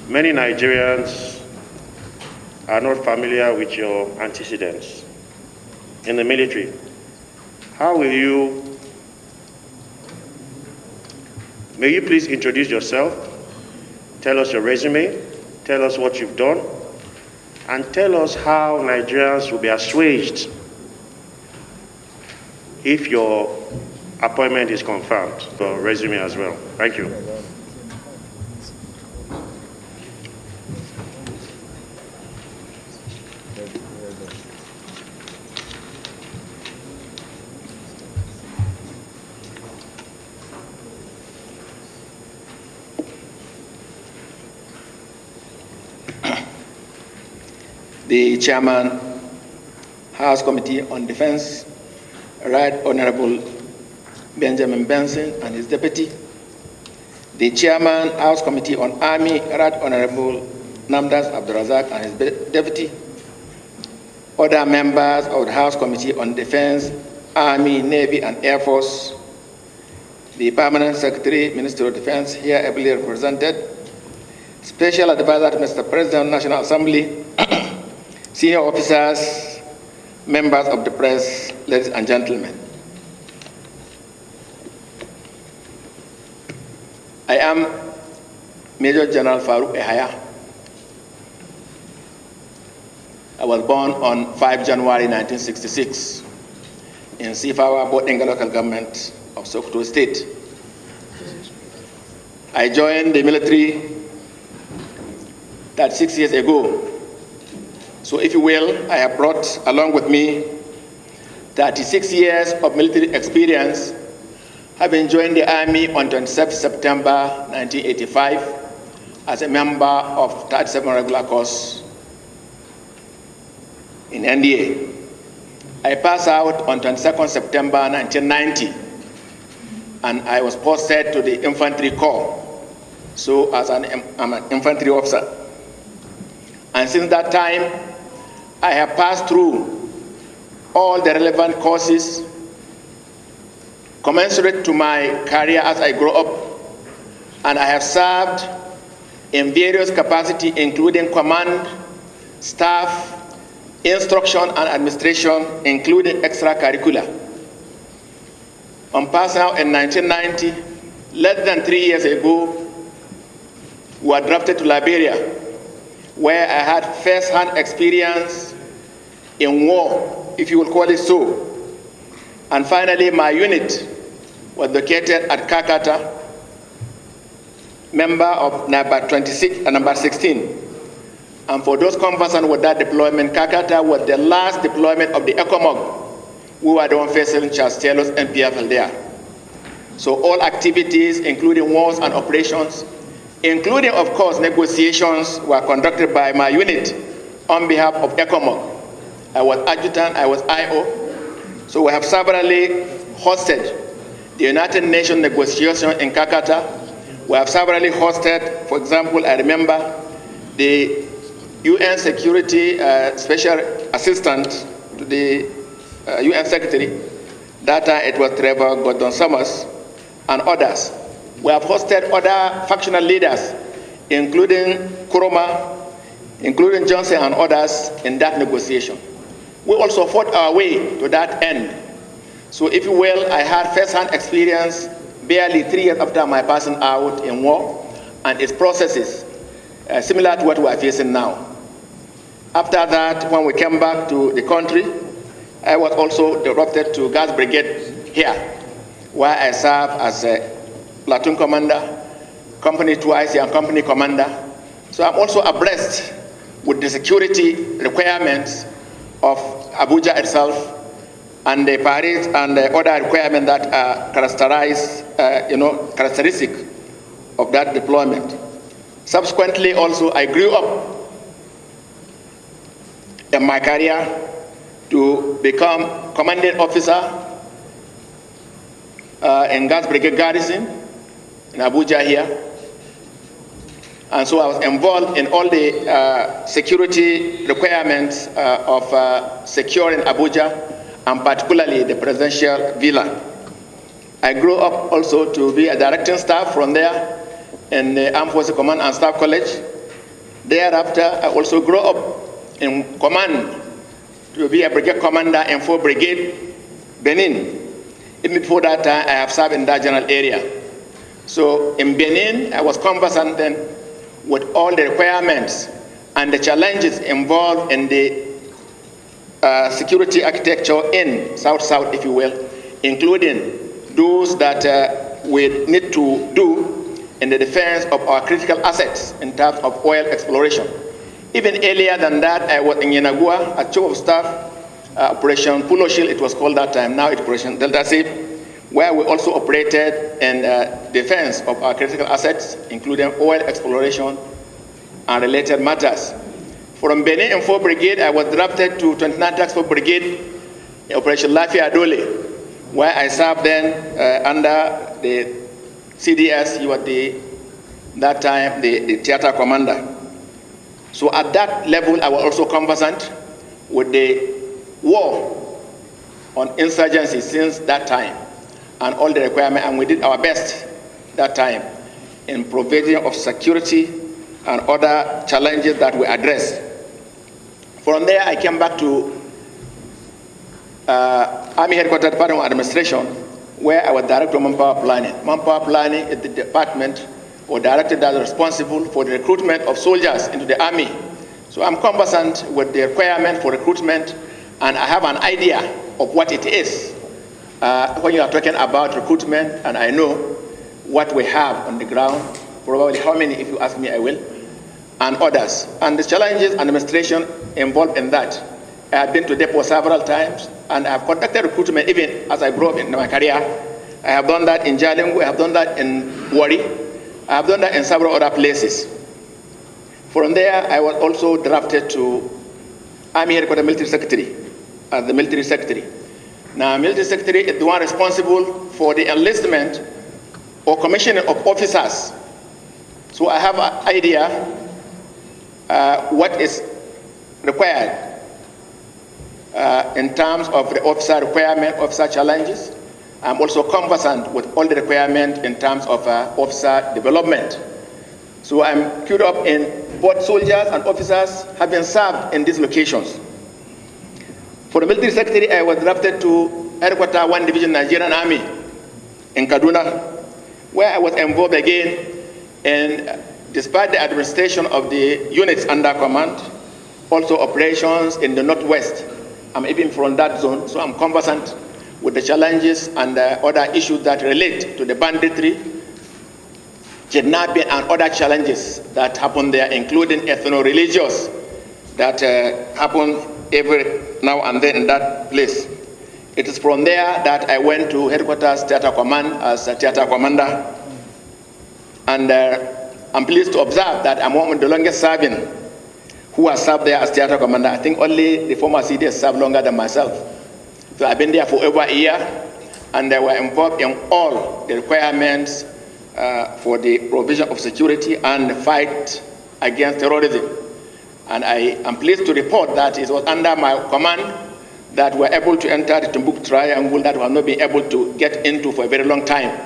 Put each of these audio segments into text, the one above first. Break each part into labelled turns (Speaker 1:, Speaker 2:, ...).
Speaker 1: Many Nigerians are not familiar with your antecedents in the military. How will you, may you please introduce yourself, tell us your resume, tell us what you've done, and tell us how Nigerians will be assuaged if your appointment is confirmed. Your resume as well. Thank you.
Speaker 2: The Chairman, House Committee on Defense, Right Honorable Benjamin Benson and his deputy. The Chairman, House Committee on Army, Right Honorable Namdas Abdurazak and his deputy. Other members of the House Committee on Defense, Army, Navy, and Air Force. The Permanent Secretary, Minister of Defense, here ably represented. Special Advisor to Mr. President, National Assembly, senior officers, members of the press, ladies and gentlemen. I am Major General Farouk Ehaya. I was born on 5 January 1966 in Sifawa, Bodinga local government of Sokoto State. I joined the military 36 years ago. So if you will, I have brought along with me 36 years of military experience, having joined the Army on 27 September 1985 as a member of 37 Regular Course in NDA. I passed out on 22 September 1990, and I was posted to the Infantry Corps, so as I'm an infantry officer. And since that time, I have passed through all the relevant courses commensurate to my career as I grow up, and I have served in various capacities, including command, staff, instruction and administration, including extracurricular. On passing out in 1990, less than 3 years ago, we were drafted to Liberia, where I had first-hand experience in war, if you will call it so. And finally, my unit was located at Kakata, member of number 26 and number 16. And for those conversant with that deployment, Kakata was the last deployment of the ECOMOG. We were the one facing Charles Taylor's NPFL there. So all activities, including wars and operations, including, of course, negotiations, were conducted by my unit on behalf of ECOMOG. I was adjutant, I was IO. So we have severally hosted the United Nations negotiation in Kakata. We have severally hosted, for example, I remember the UN Security Special Assistant to the UN Secretary. That time it was Trevor Gordon Summers and others. We have hosted other factional leaders, including Kuroma, including Johnson and others in that negotiation. We also fought our way to that end. So if you will, I had first-hand experience barely 3 years after my passing out in war and its processes, similar to what we are facing now. After that, when we came back to the country, I was also directed to Gas Brigade here, where I served as a platoon commander, company 2IC and company commander. So I'm also abreast with the security requirements of Abuja itself and the parades and the other requirements that are characteristic of that deployment. Subsequently, also, I grew up in my career to become commanding officer in Gas Brigade Garrison in Abuja here. And so I was involved in all the security requirements of securing Abuja, and particularly the presidential villa. I grew up also to be a directing staff from there in the Armed Forces Command and Staff College, Thereafter, I also grew up in command to be a brigade commander in 4 Brigade, Benin. Even before that time, I have served in that general area. So in Benin, I was conversant then with all the requirements and the challenges involved in the security architecture in South-South, if you will, including those that we need to do in the defense of our critical assets in terms of oil exploration. Even earlier than that, I was in Yenagua, a chief of staff, Operation Pulo Shield, it was called that time, now it's Operation Delta Sea, where we also operated in defense of our critical assets, including oil exploration and related matters. From Benin and 4 Brigade, I was drafted to 29 Task Force Brigade in Operation Lafia Adole, where I served then under the CDS, he was that time the theater commander. So at that level, I was also conversant with the war on insurgency since that time and all the requirements, and we did our best that time in provision of security and other challenges that we addressed. From there, I came back to Army Headquarters Department of Administration, where I was Director of Manpower Planning. Manpower Planning is the department or director that is responsible for the recruitment of soldiers into the Army. So I'm conversant with the requirement for recruitment, and I have an idea of what it is when you are talking about recruitment, and I know what we have on the ground, probably how many, if you ask me, I will, and others. And the challenges and administration involved in that. I have been to depot several times, and I have conducted recruitment even as I grew up in my career. I have done that in Jalingo, I have done that in Wari, I have done that in several other places. From there, I was also drafted to Army Headquarters Military Secretary, as the Military Secretary. Now, Military Secretary is the one responsible for the enlistment or commissioning of officers. So I have an idea what is required in terms of the officer requirement, officer challenges. I'm also conversant with all the requirements in terms of officer development. So I'm queued up in both soldiers and officers having served in these locations. For the Military Secretary, I was drafted to Headquarters 1 Division Nigerian Army in Kaduna, where I was involved again in, despite the administration of the units under command, also operations in the Northwest. I'm even from that zone, so I'm conversant with the challenges and other issues that relate to the banditry, kidnapping, and other challenges that happen there, including ethno-religious that happen every now and then in that place. It is from there that I went to Headquarters Theater Command as a theater commander. And I'm pleased to observe that I'm one of the longest serving who has served there as theater commander. I think only the former CDS served longer than myself. So I've been there for over a year, and they were involved in all the requirements for the provision of security and the fight against terrorism. And I am pleased to report that it was under my command that we were able to enter the Timbuktu Triangle that we have not been able to get into for a very long time.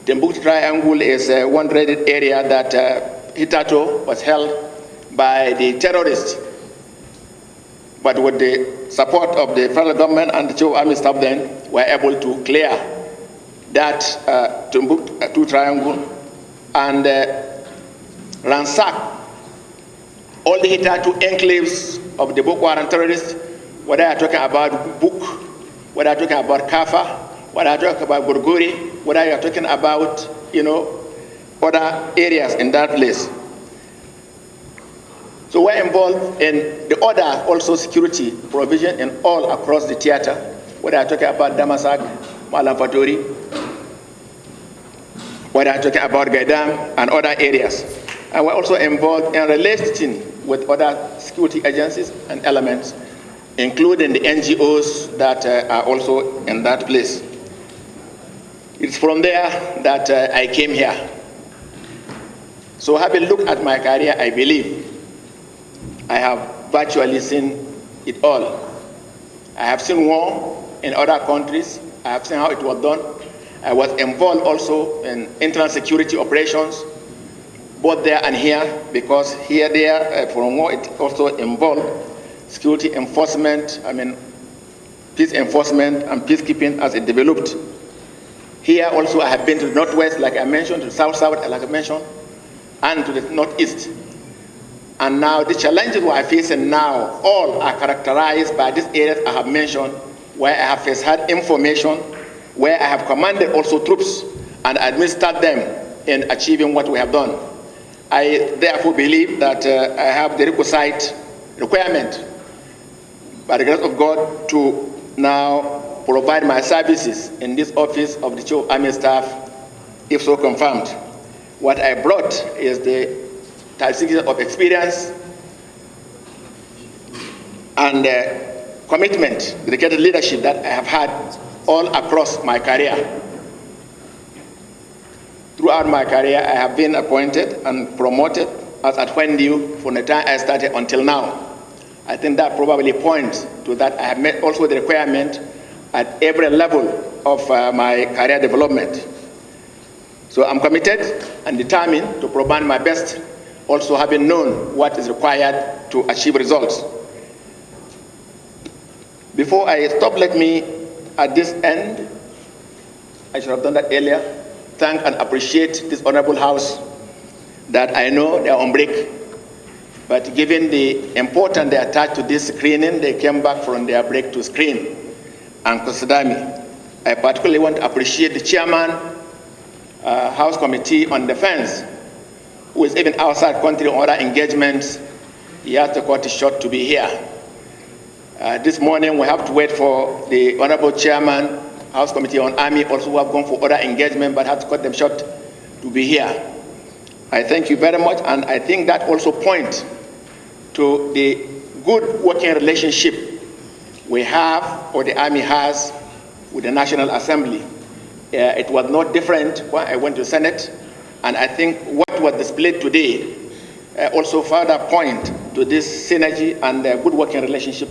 Speaker 2: Timbuktu Triangle is one dreaded area that hitherto was held by the terrorists. But with the support of the federal government and the Chief of Army Staff then, we were able to clear that Timbuktu Triangle and ransack all the hitherto enclaves of the Boko Haram terrorists, whether I'm talking about Buk, whether I'm talking about Kafa, whether I'm talking about Gorgori, whether you're talking about, other areas in that place. So we're involved in the other also security provision in all across the theater, whether I'm talking about Damasak, Malam Fatori, whether I'm talking about Gaidam and other areas. And we're also involved in relating with other security agencies and elements, including the NGOs that are also in that place. It's from there that I came here. So having looked at my career, I believe I have virtually seen it all. I have seen war in other countries. I have seen how it was done. I was involved also in internal security operations both there and here, because here, there, from what it also involved security enforcement, peace enforcement and peacekeeping as it developed. Here also I have been to the northwest, like I mentioned, to the south-south, like I mentioned, and to the northeast. And now the challenges we are facing now, all are characterized by these areas I have mentioned, where I have first had information, where I have commanded also troops and administered them in achieving what we have done. I therefore believe that I have the requisite requirement, by the grace of God, to now provide my services in this office of the Chief of Army Staff, if so confirmed. What I brought is the 36 years of experience and commitment, dedicated leadership that I have had all across my career. Throughout my career, I have been appointed and promoted as at when due from the time I started until now. I think that probably points to that I have met also the requirement at every level of my career development. So I'm committed and determined to provide my best, also having known what is required to achieve results. Before I stop, let me, at this end, I should have done that earlier, thank and appreciate this honorable House that I know they are on break. But given the importance they attach to this screening, they came back from their break to screen and consider me. I particularly want to appreciate the chairman, House Committee on Defense, who is even outside country on other engagements. He has to cut it short to be here. This morning we have to wait for the honorable chairman, House Committee on Army, also who have gone for other engagement, but have to cut them short to be here. I thank you very much, and I think that also points to the good working relationship we have, or the Army has, with the National Assembly. It was not different when I went to the Senate, and I think what was displayed today also further point to this synergy and good working relationship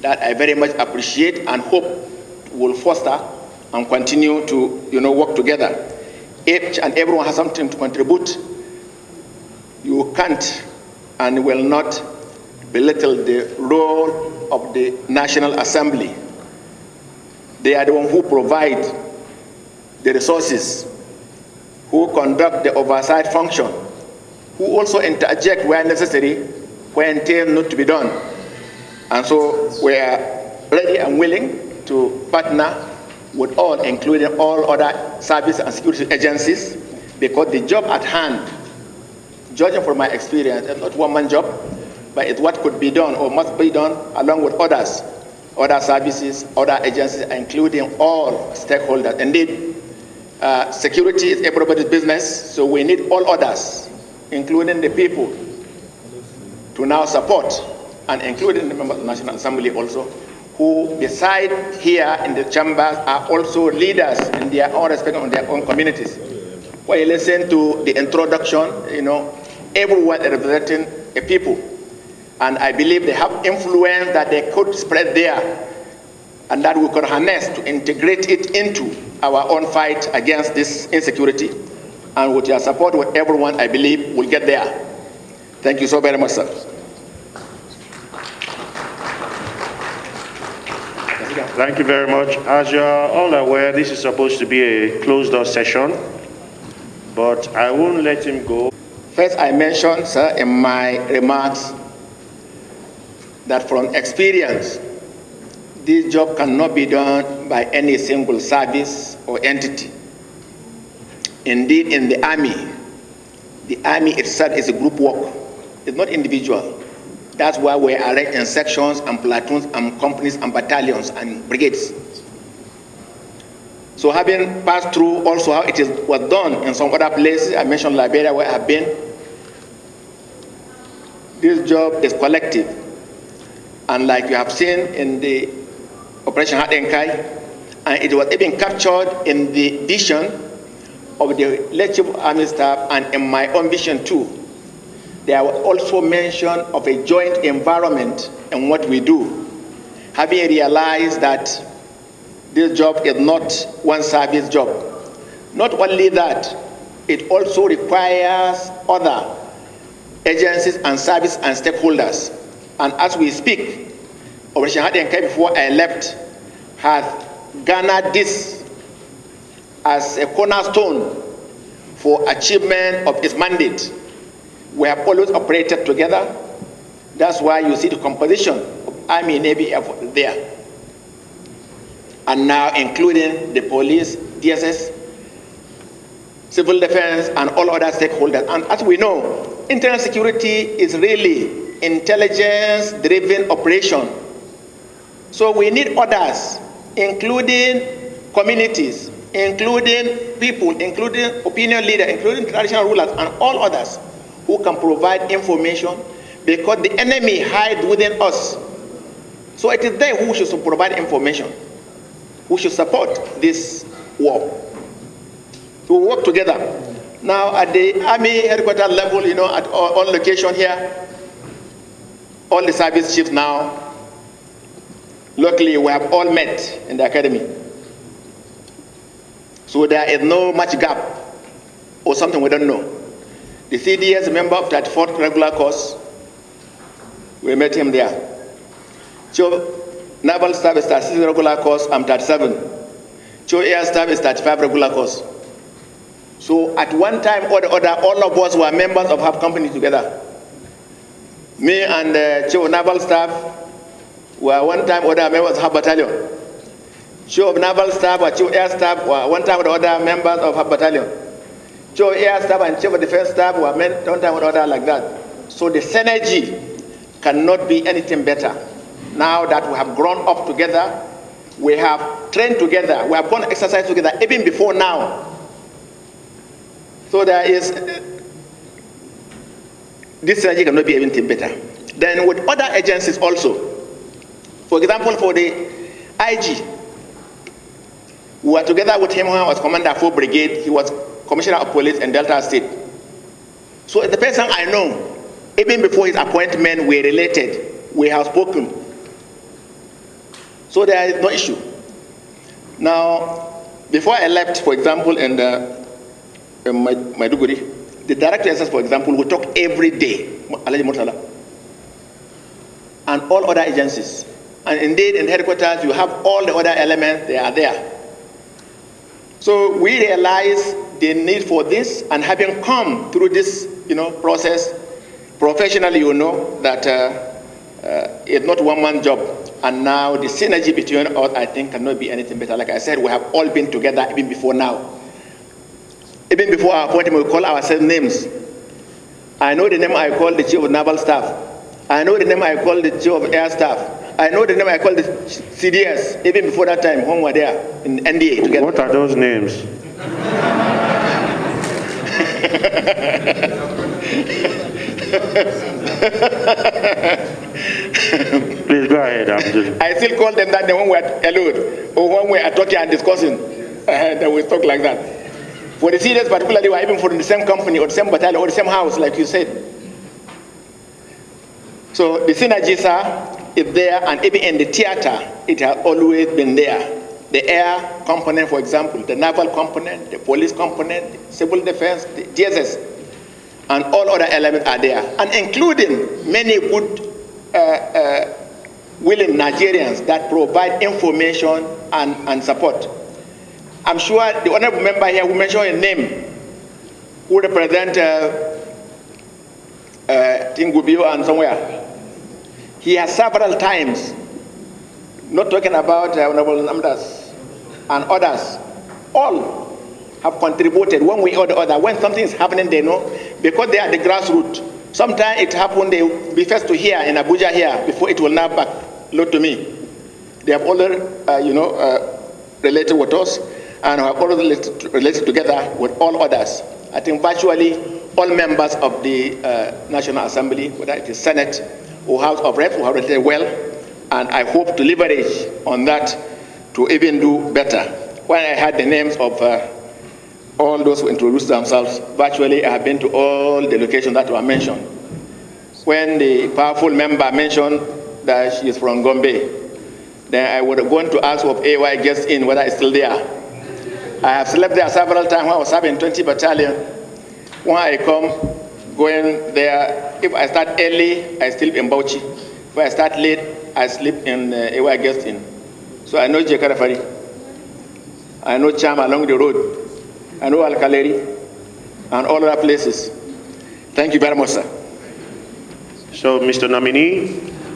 Speaker 2: that I very much appreciate and hope will foster and continue to work together. Each and everyone has something to contribute. You can't and will not belittle the role of the National Assembly. They are the ones who provide the resources, who conduct the oversight function, who also interject where necessary, when things need to be done. And so we are ready and willing to partner with all, including all other service and security agencies, because the job at hand, judging from my experience, it's not one-man job, but it's what could be done or must be done along with others, other services, other agencies, including all stakeholders. Indeed, security is everybody's business, so we need all others, including the people, to now support, and including the members of the National Assembly also, who beside here in the chambers are also leaders in their own respect of their own communities. When you listen to the introduction, everyone is representing a people. And I believe they have influence that they could spread there, and that we could harness to integrate it into our own fight against this insecurity. And with your support, with everyone, I believe we'll get there. Thank you so very much, sir.
Speaker 1: Thank you very much. As you are all aware, this is supposed to be a closed-door session, but I won't let him go.
Speaker 2: First, I mentioned, sir, in my remarks that from experience, this job cannot be done by any single service or entity. Indeed, in the Army itself is a group work. It's not individual. That's why we are arranged in sections and platoons and companies and battalions and brigades. So having passed through also how it was done in some other places, I mentioned Liberia where I have been, this job is collective. And like you have seen in the Operation Hadenkai, and it was even captured in the vision of the late Chief of Army Staff and in my own vision too. There was also mention of a joint environment in what we do, having realized that this job is not one service job. Not only that, it also requires other agencies and service and stakeholders. And as we speak, Operation Hardenkai, before I left, has garnered this as a cornerstone for achievement of its mandate. We have always operated together. That's why you see the composition of Army, Navy, Air Force there. And now including the police, DSS, civil defense, and all other stakeholders. And as we know, internal security is really intelligence-driven operation. So we need others, including communities, including people, including opinion leaders, including traditional rulers, and all others who can provide information, because the enemy hides within us. So it is they who should provide information, who should support this war. So we work together. Now at the Army headquarters level, you know, at all location here, all the service chiefs now, luckily we have all met in the academy. So there is no much gap or something we don't know. The CDS, member of 34th regular course, we met him there. So Naval Staff is 36 regular course, I'm 37. So Air Staff is 35 regular course. So at one time or the other, all of us were members of HAB company together. Me and the Chief of Naval Staff were one time or the other members of HAB battalion. Chief of Naval Staff or Chief of Air Staff were one time or the other members of HAB battalion. Chief of Air Staff and Chief of Defense Staff were one time or the other like that. So the synergy cannot be anything better. Now that we have grown up together, we have trained together, we have gone exercise together, even before now. So there is, this synergy cannot be anything better. Then with other agencies also, for example, for the IG, we were together with him when I was commander of 4th Brigade. He was commissioner of police in Delta State. So the person I know, even before his appointment, we related, we have spoken. So there is no issue. Now, before I left, for example, in Maiduguri, the director SS, for example, will talk every day, Alhaji Murtala, and all other agencies. And indeed, in headquarters, you have all the other elements, they are there. So we realize the need for this, and having come through this, process professionally, that it's not one-man job. And now the synergy between us, I think, cannot be anything better. Like I said, we have all been together even before now. Even before our appointment, we call ourselves names. I know the name I call the Chief of Naval Staff. I know the name I call the Chief of Air Staff. I know the name I call the CDS, even before that time, when we were there in NDA together.
Speaker 1: What are those names? Please go ahead, Abdul.
Speaker 2: I still call them that when we are alone, or when we are talking and discussing, that we talk like that. For the CDS particularly, we are even from the same company, or the same battalion, or the same house, like you said. So the synergies is there, and even in the theater, it has always been there. The air component, for example, the naval component, the police component, the civil defense, the DSS, and all other elements are there, and including many good, willing Nigerians that provide information and support. I'm sure the honorable member here who mentioned a name, who represent Tingubio and somewhere. He has several times, not talking about Honorable Namdas and others, all have contributed one way or the other. When something is happening, they know, because they are the grassroots. Sometimes it happens, they will be first to hear in Abuja here before it will now back load to me. They have already, related with us, and have already related together with all others. I think virtually all members of the National Assembly, whether it is Senate or House of Reps, who have related well, and I hope to leverage on that to even do better. When I had the names of all those who introduced themselves, virtually I have been to all the locations that were mentioned. When the powerful member mentioned that she is from Gombe, then I would have gone to ask of AY gets in whether it's still there. I have slept there several times when I was serving 20 battalion. When I come, going there, if I start early, I sleep in Bauchi. If I start late, I sleep in Ewa Guest Inn. So I know Jekarafari. I know Cham along the road. I know Al-Kaleri and all other places. Thank you very much, sir.
Speaker 1: So, Mr. Nominee,